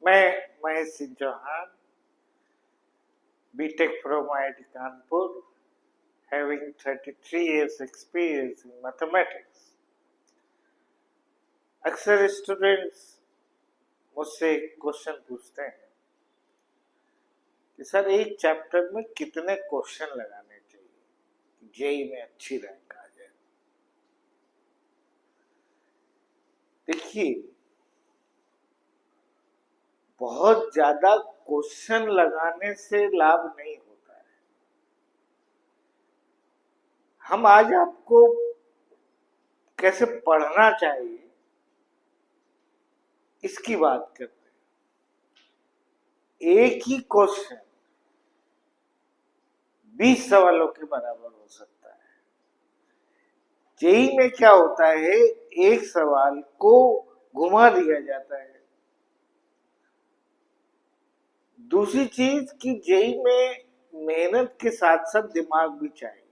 मैं Mahesh Singh Chauhan, BTech from IIT Kanpur, having 33 years experience in mathematics. अक्सर students मुझसे question पूछते हैं कि सर एक चैप्टर में कितने क्वेश्चन लगाने चाहिए जेई में अच्छी रैंक आ जाए। देखिए, बहुत ज्यादा क्वेश्चन लगाने से लाभ नहीं होता है। हम आज आपको कैसे पढ़ना चाहिए इसकी बात करते हैं। एक ही क्वेश्चन 20 सवालों के बराबर हो सकता है। जेई में क्या होता है, एक सवाल को घुमा दिया जाता है। दूसरी चीज कि जेई में मेहनत के साथ साथ दिमाग भी चाहिए।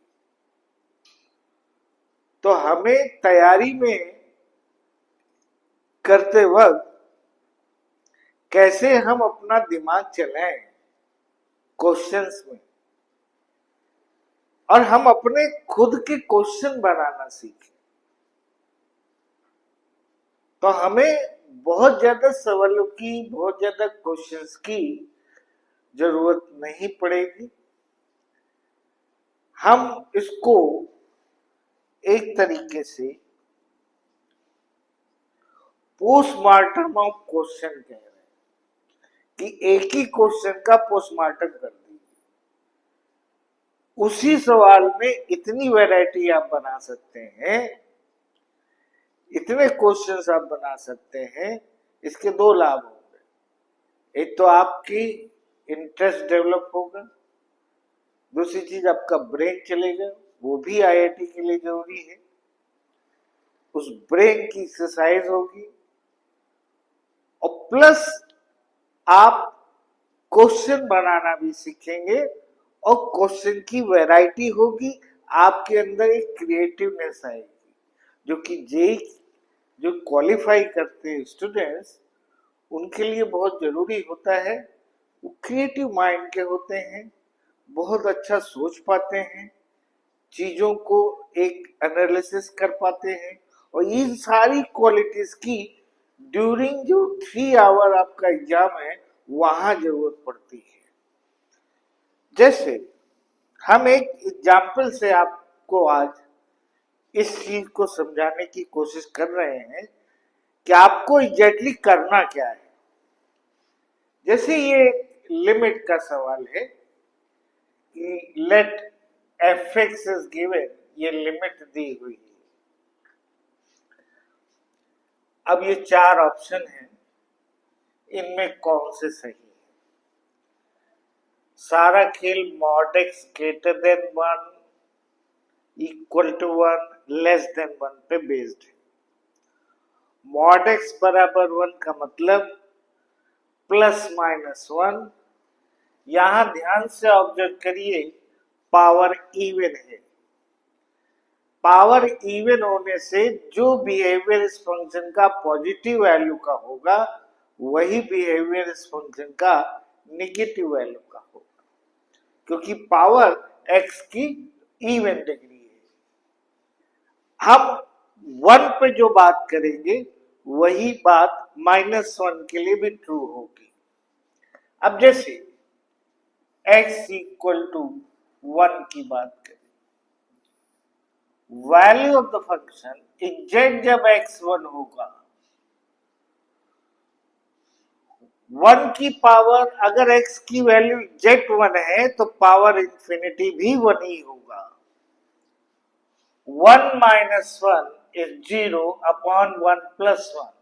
तो हमें तैयारी में करते वक्त कैसे हम अपना दिमाग चलाएं क्वेश्चंस में, और हम अपने खुद के क्वेश्चन बनाना सीखें, तो हमें बहुत ज्यादा सवालों की, बहुत ज्यादा क्वेश्चंस की जरूरत नहीं पड़ेगी। हम इसको एक तरीके से पोस्टमार्टम ऑफ क्वेश्चन कह रहे हैं कि एक ही क्वेश्चन का पोस्टमार्टम कर दीजिए। उसी सवाल में इतनी वैरायटी आप बना सकते हैं, इतने क्वेश्चंस आप बना सकते हैं। इसके दो लाभ होंगे। एक तो आपकी इंटरेस्ट डेवलप होगा, दूसरी चीज आपका ब्रेन चलेगा, वो भी आईआईटी के लिए जरूरी है। उस ब्रेन की एक्सरसाइज होगी और प्लस आप क्वेश्चन बनाना भी सीखेंगे और क्वेश्चन की वैरायटी होगी। आपके अंदर एक क्रिएटिवनेस आएगी, जो कि जेई जो क्वालिफाई करते हैं स्टूडेंट्स, उनके लिए बहुत जरूरी होता है। वो क्रिएटिव माइंड के होते हैं, बहुत अच्छा सोच पाते हैं, चीजों को एक एनालिसिस कर पाते हैं, और इन सारी क्वालिटीज की ड्यूरिंग जो 3 आवर आपका एग्जाम है वहां जरूरत पड़ती है। जैसे हम एक एग्जाम्पल से आपको आज इस चीज को समझाने की कोशिश कर रहे हैं कि आपको एग्जैक्टली करना क्या है। जैसे ये लिमिट का सवाल है कि लेट fx इज गिवन, ये लिमिट दी हुई है। अब ये 4 ऑप्शन हैं, इनमें कौन से सही है? सारा खेल mod x greater than 1, equal to 1, less than 1 पे बेस्ड है। mod x बराबर 1 का मतलब प्लस माइनस 1। यहां ध्यान से ऑब्जर्व करिए, पावर इवन है। पावर इवन होने से जो बिहेवियर इस फंक्शन का पॉजिटिव वैल्यू का होगा, वही बिहेवियर इस फंक्शन का नेगेटिव वैल्यू का होगा, क्योंकि पावर x की इवन डिग्री है। हम 1 पे जो बात करेंगे वही बात -1 के लिए भी ट्रू होगी। अब जैसे x इक्वल टू 1 की बात करें, value of the function exact जब x1 होगा, 1 की पावर, अगर x की वैल्यू एग्जैक्ट 1 है तो पावर इंफिनिटी भी 1 ही होगा। 1 minus 1 is 0 upon 1 plus 1,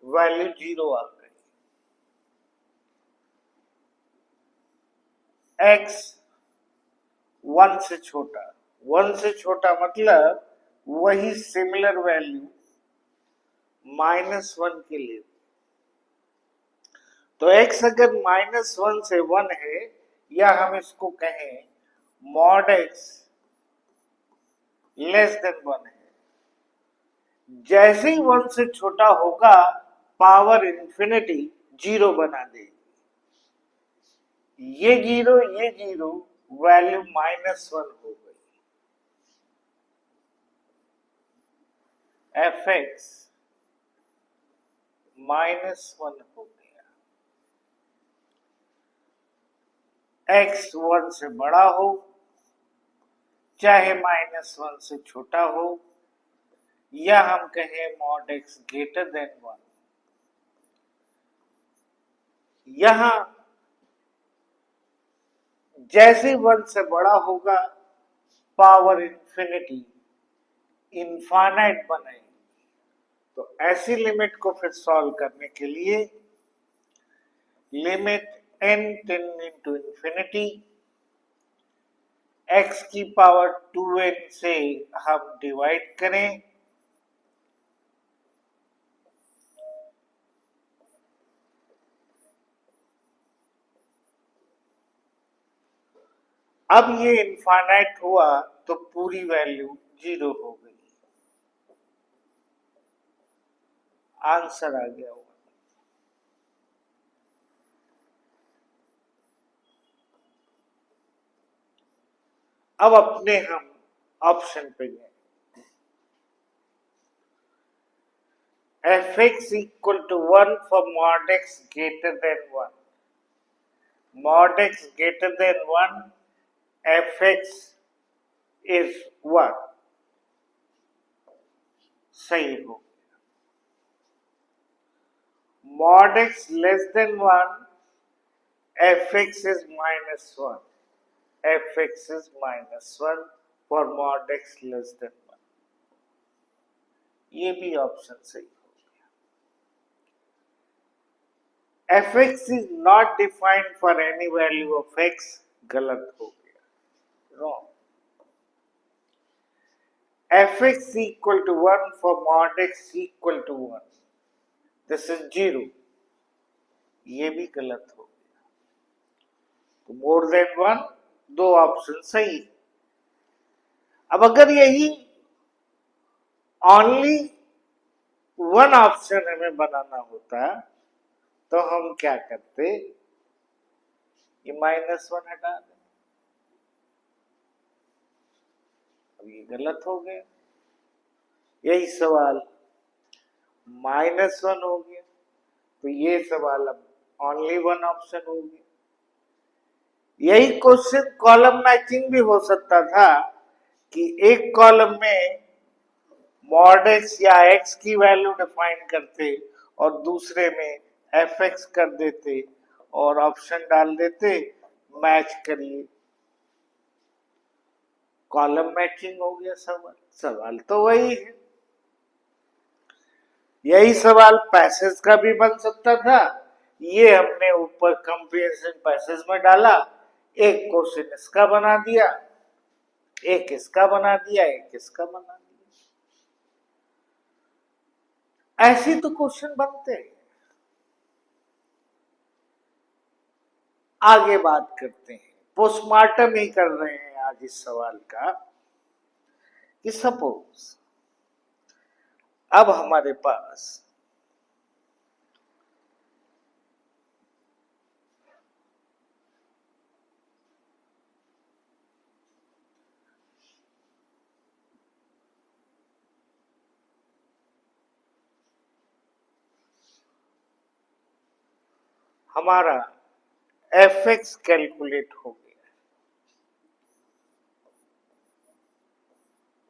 value 0 आ गई। x 1 से छोटा, 1 से छोटा मतलब वही सिमिलर वैल्यू -1 के लिए। तो x अगर -1 से 1 है, या हम इसको कहें mod x लेस देन 1 है, जैसे ही 1 से छोटा होगा पावर इंफिनिटी जीरो बना देगी। ये जीरो वैल्यू -1 हो गई। fx -1 हो गया। x 1 से बड़ा हो चाहे -1 से छोटा हो, या हम कहें mod x ग्रेटर देन 1, यहां जैसे 1 से बड़ा होगा पावर इन्फिनिटी इनफाइनाइट बनेगी। तो ऐसी लिमिट को फिर सॉल्व करने के लिए limit n tending to infinity x की पावर 2n से हम डिवाइड करें, अब ये इनफाइनाइट हुआ तो पूरी वैल्यू 0 हो गई। आंसर आ गया होगा। अब अपने हम ऑप्शन पे गए। fx equal to 1 for mod x greater than 1. Mod x greater than 1, fx is 1. सही हो। Mod x less than 1, fx is -1. fx is -1 for mod x less than 1. ये भी ऑप्शन सही हो गया। fx is not defined for any value of x, गलत हो गया, wrong. fx equal to 1 for mod x equal to 1, this is 0, ये भी गलत हो गया। तो मोर देन 1, दो ऑप्शन सही। अब अगर यही ओनली 1 ऑप्शन हमें बनाना होता तो हम क्या करते, ये -1 हटा दें। अब ये गलत हो गया, यही सवाल -1 हो गया, तो ये सवाल अब ओनली 1 ऑप्शन हो गया। यही क्वेश्चन कॉलम मैचिंग भी हो सकता था कि एक कॉलम में मॉड एक्स या एक्स की वैल्यू डिफाइन करते और दूसरे में एफ एक्स कर देते और ऑप्शन डाल देते मैच करिए। कॉलम मैचिंग हो गया सवाल। सवाल तो वही है। यही सवाल पैसेज का भी बन सकता था। ये हमने ऊपर कंप्रिहेंशन पैसेज में डाला, एक क्वेश्चन इसका बना दिया, एक इसका बना दिया, एक इसका बना दिया। ऐसे तो क्वेश्चन बनते हैं। आगे बात करते हैं, पोस्टमार्टम ही कर रहे हैं आज इस सवाल का कि सपोज अब हमारे पास हमारा एफ एक्स कैलकुलेट हो गया,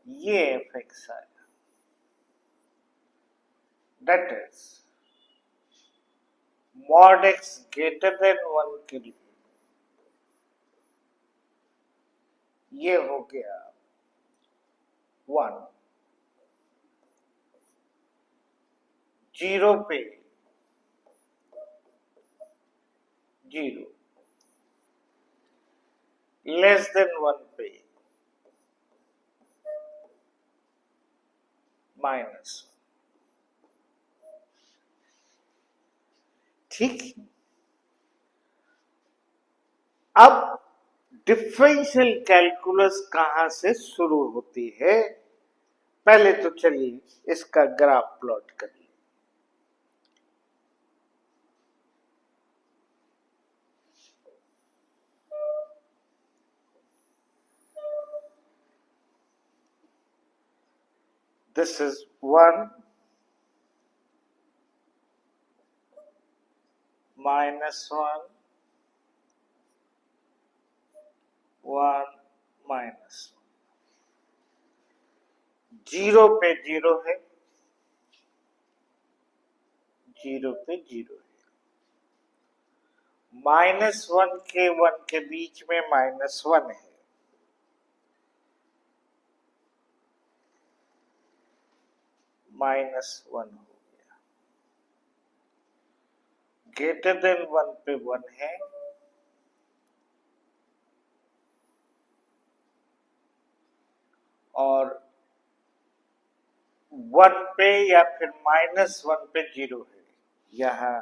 ये एफ एक्स आया, that is mod x greater than 1 के लिए ये हो गया 1, 0 पे 0, लेस देन 1 पे माइनस। ठीक। अब डिफरेंशियल कैलकुलस कहां से शुरू होती है, पहले तो चलिए इसका ग्राफ प्लॉट करिए। This is 1 minus 1, 1 minus 1. 0 पे 0 है, 0 पे 0 है. -1 के 1 के बीच में -1 है. -1 हो गया. ग्रेटर देन 1 पे 1 है. और 1 पे या फिर -1 पे 0 है. यहाँ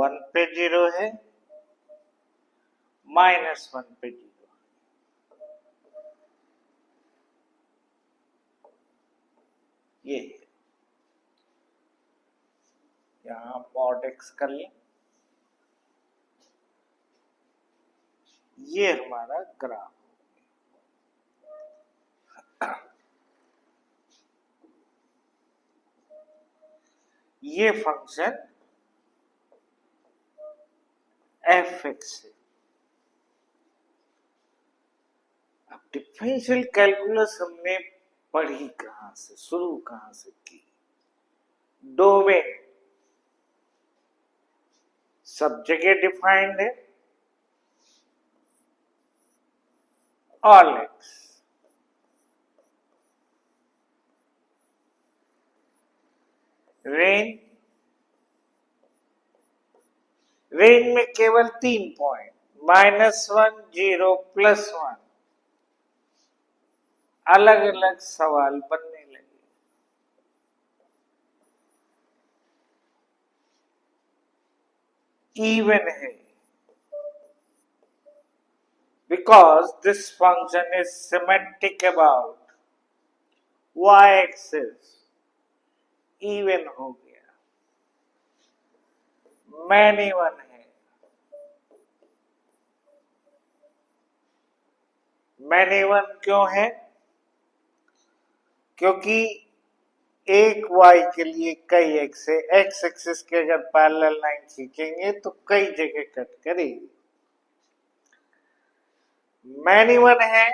1 पे 0 है, -1 पे 0. ये है. यहाँ mod x कर लें. ये हमारा ग्राफ. ये फंक्शन f(x) है. अब डिफरेंशियल कैलकुलस हमने पढ़ी कहां से, शुरू कहां से की? डोमेन सब जगह डिफाइंड है. All x. रेंज में केवल 3 पॉइंट, -1, 0, +1. अलग अलग सवाल बनने लगे. इवन है because this function is symmetric about y-axis. Even हो गया. मैनी वन है. मैनी वन क्यों है? क्योंकि एक y के लिए कई x है. x एक्सिस के अगर पैरेलल लाइन खींचेंगे तो कई जगह कट करेगी. मैनी वन है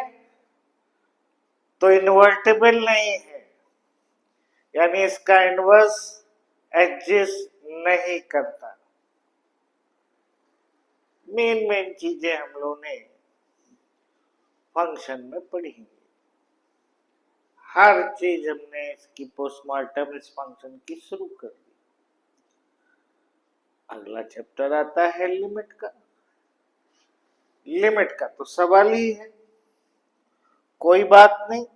तो इन्वर्टिबल नहीं है, यानी इसका इनवर्स एग्जिस्ट नहीं करता. मेन चीजें हम लोगों ने फंक्शन में पढ़ी. हर चीज हमने इसकी पोस्टमार्टम इस फंक्शन की शुरू कर दी. अगला चैप्टर आता है लिमिट का. लिमिट का तो सवाल ही है, कोई बात नहीं.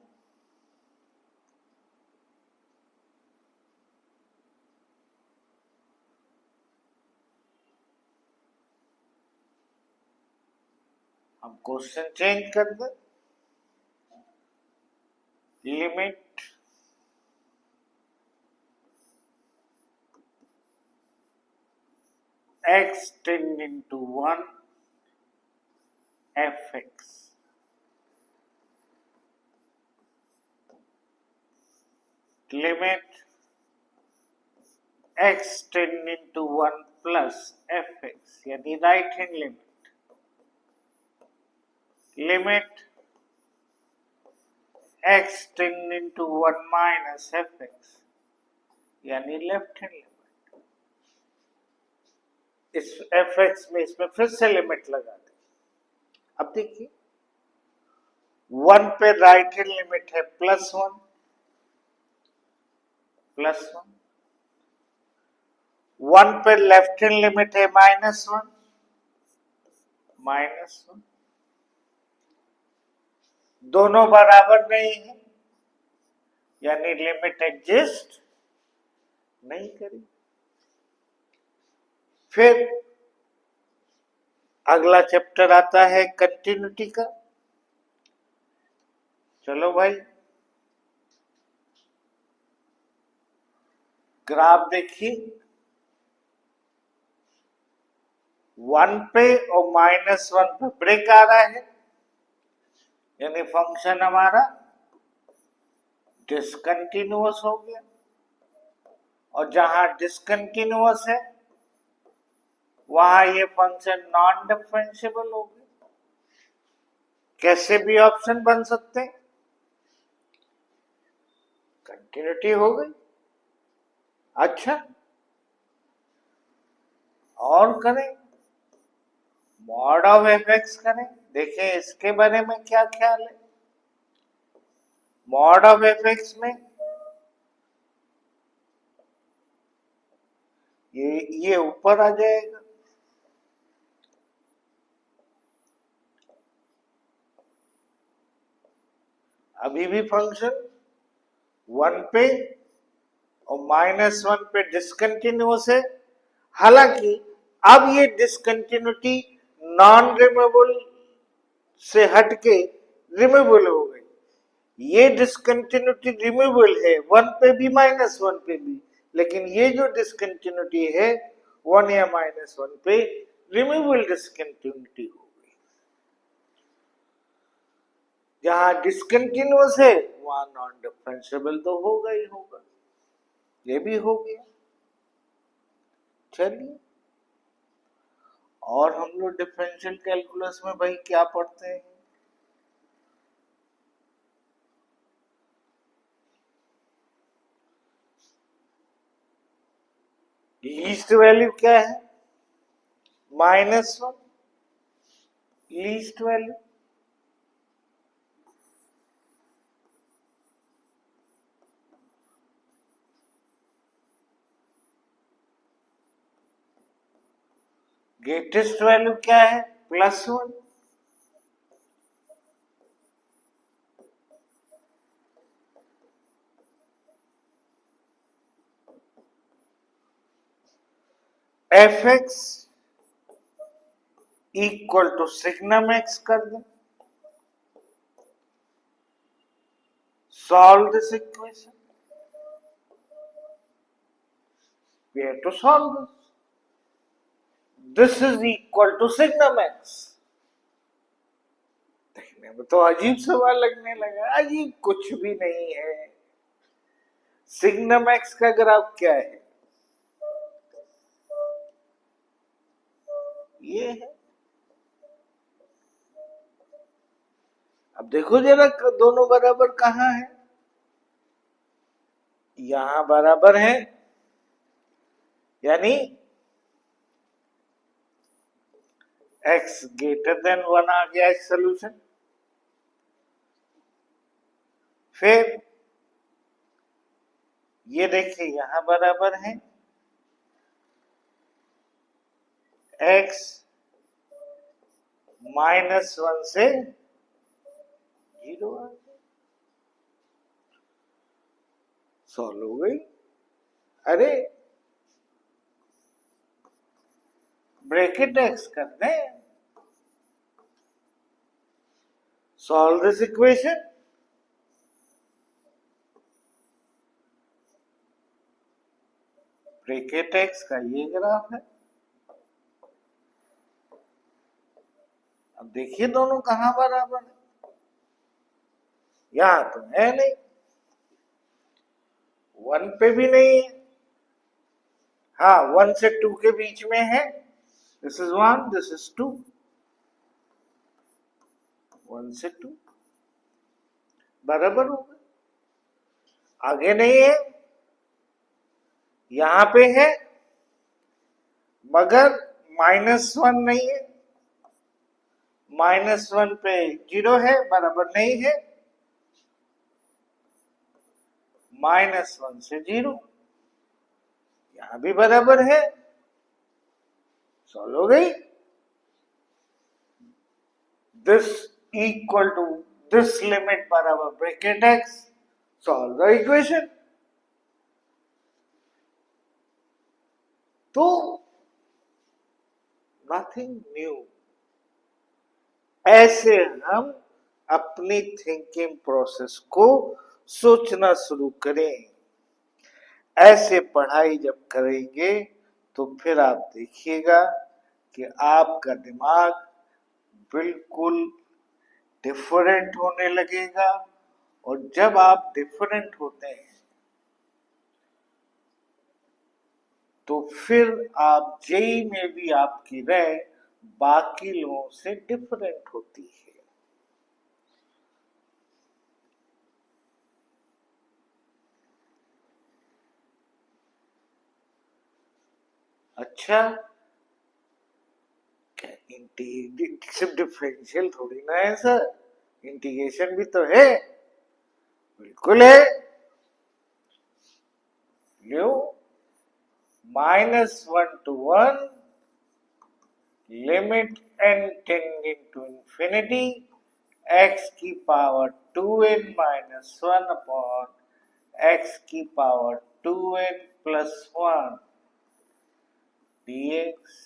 हम क्वेश्चन चेंज कर दें. Limit x tending to 1 f(x) limit x tending to 1 plus f(x) यानी right hand limit. Limit x tending to 1 minus f(x) यानी लेफ्ट हैंड लिमिट. इस f(x) में इसमें फिर से लिमिट लगा दें. अब देखिए 1 पे राइट हैंड लिमिट है +1, 1 पे लेफ्ट हैंड लिमिट है -1, दोनों बराबर नहीं है, यानी लिमिट एग्जिस्ट नहीं करी. फिर अगला चैप्टर आता है कंटिन्यूटी का। चलो भाई, ग्राफ देखिए, 1 पे और -1 पे ब्रेक आ रहा है, यानी फंक्शन हमारा डिसकंटिन्यूअस हो गया। और जहां डिसकंटिन्यूअस है वहां ये फंक्शन नॉन डिफरेंशिएबल हो गया। कैसे भी ऑप्शन बन सकते हैं, कंटिन्यूटी हो गई। अच्छा, और करें, मॉड ऑफ एफ करें। देखिए इसके बारे में क्या ख्याल है। मॉड ऑफ एफ में ये ऊपर आ जाएगा, अभी भी फंक्शन 1 पे और -1 पे डिसकंटिन्यूअस है। हालांकि अब ये डिसकंटिन्यूटी नॉन रिमूवेबल से हटके रिमूवेबल हो गई। ये डिसकंटिन्यूटी रिमूवेबल है 1 पे भी -1 पे भी, लेकिन ये जो डिसकंटिन्यूटी है 1 या -1 पे रिमूवेबल डिसकंटिन्यूटी हो गई। जहां डिसकंटिन्यूअस है वहां नॉन डिफरेंशिएबल तो होगा ही होगा, ये भी हो गया। चलिए, और हम लोग डिफरेंशियल कैलकुलस में भाई क्या पढ़ते हैं, लीस्ट वैल्यू क्या है, -1 लीस्ट वैल्यू। ग्रेटेस्ट वैल्यू क्या है, +1। f(x) equal to signum x कर दें। Solve this equation, we have to solve this is equal to signum x। देखने में तो अजीब सवाल लगने लगा, अजीब कुछ भी नहीं है। सिग्नम x का ग्राफ क्या है, ये है। अब देखो जरा दोनों बराबर कहां है, यहां बराबर है, यानी x ग्रेटर देन 1 आ गया इस सोल्यूशन। फिर ये देखिए यहां बराबर है x -1 से 0 आ गया, सॉल्व हो गई। अरे ब्रैकेट x कर दें, solve this equation. Bracket x का ये ग्राफ है। अब देखिए दोनों कहां बराबर है, यहां तो है नहीं, 1 पे भी नहीं है, हाँ 1 से 2 के बीच में है। दिस इज 1, दिस इज 2, 1 से 2 बराबर होगा। आगे नहीं है, यहां पे है मगर -1 नहीं है, -1 पे 0 है, बराबर नहीं है, -1 से 0 यहां भी बराबर है, सॉल्व हो गई। This equal to this limit बराबर bracket x, solve the equation. तो नथिंग न्यू, ऐसे हम अपनी थिंकिंग प्रोसेस को सोचना शुरू करें। ऐसे पढ़ाई जब करेंगे तो फिर आप देखिएगा कि आपका दिमाग बिल्कुल डिफरेंट होने लगेगा। और जब आप डिफरेंट होते हैं तो फिर आप जेई में भी आपकी राय बाकी लोगों से डिफरेंट होती है। अच्छा, सिर्फ डिफरेंशियल थोड़ी ना है सर, इंटीग्रेशन भी तो है। बिल्कुल है। लो, -1 to 1 limit n tending to infinity x की power 2n minus 1 upon x की पावर 2n प्लस 1 dx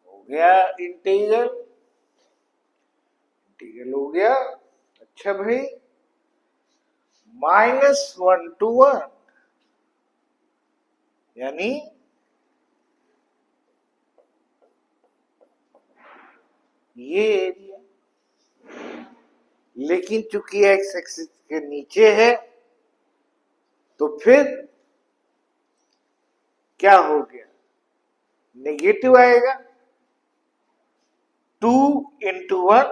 हो गया इंटीग्रल। इंटीग्रल हो गया। अच्छा भाई, -1 to 1 यानी ये एरिया, लेकिन चूंकि एक्स एक्सिस के नीचे है तो फिर क्या हो गया, नेगेटिव आएगा। 2 into 1,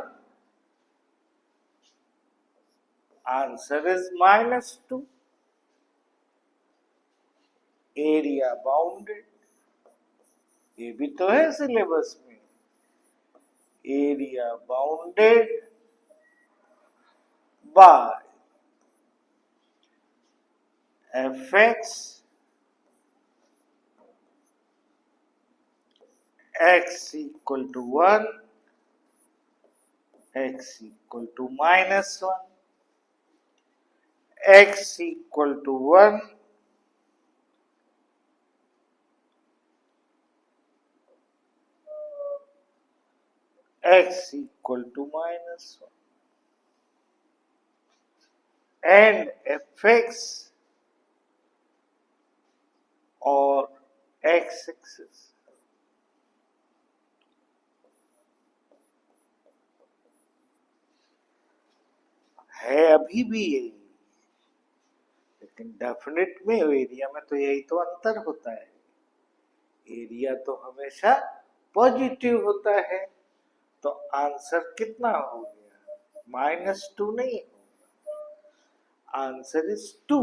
answer is -2। Area bounded, ये भी तो है सिलेबस में। Area bounded by fx x equal to 1, x equal to -1, x equal to 1, x equal to -1 and fx और x एक्सिस है अभी भी यही, लेकिन डेफिनेट में एरिया में तो यही तो अंतर होता है। एरिया तो हमेशा पॉजिटिव होता है। तो आंसर कितना हो गया, -2 नहीं होगा, आंसर इज 2।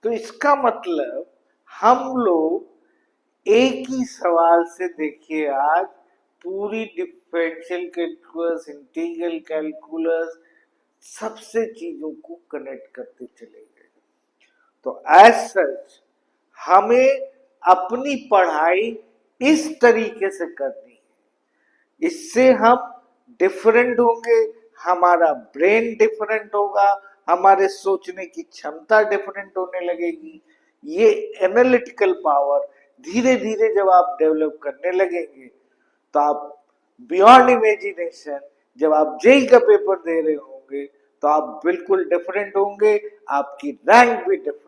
तो इसका मतलब हम लोग एक ही सवाल से देखिए आज पूरी डिफरेंशियल कैलकुलस, इंटीग्रल कैलकुलस, सबसे चीजों को कनेक्ट करते चले गए। तो एज सच हमें अपनी पढ़ाई इस तरीके से करनी है। इससे हम डिफरेंट होंगे, हमारा ब्रेन डिफरेंट होगा, हमारे सोचने की क्षमता डिफरेंट होने लगेगी। ये एनालिटिकल पावर धीरे धीरे जब आप डेवलप करने लगेंगे तो आप बियॉन्ड इमेजिनेशन, जब आप जेई का पेपर दे रहे होंगे तो आप बिल्कुल डिफरेंट होंगे, आपकी रैंक भी डिफरेंट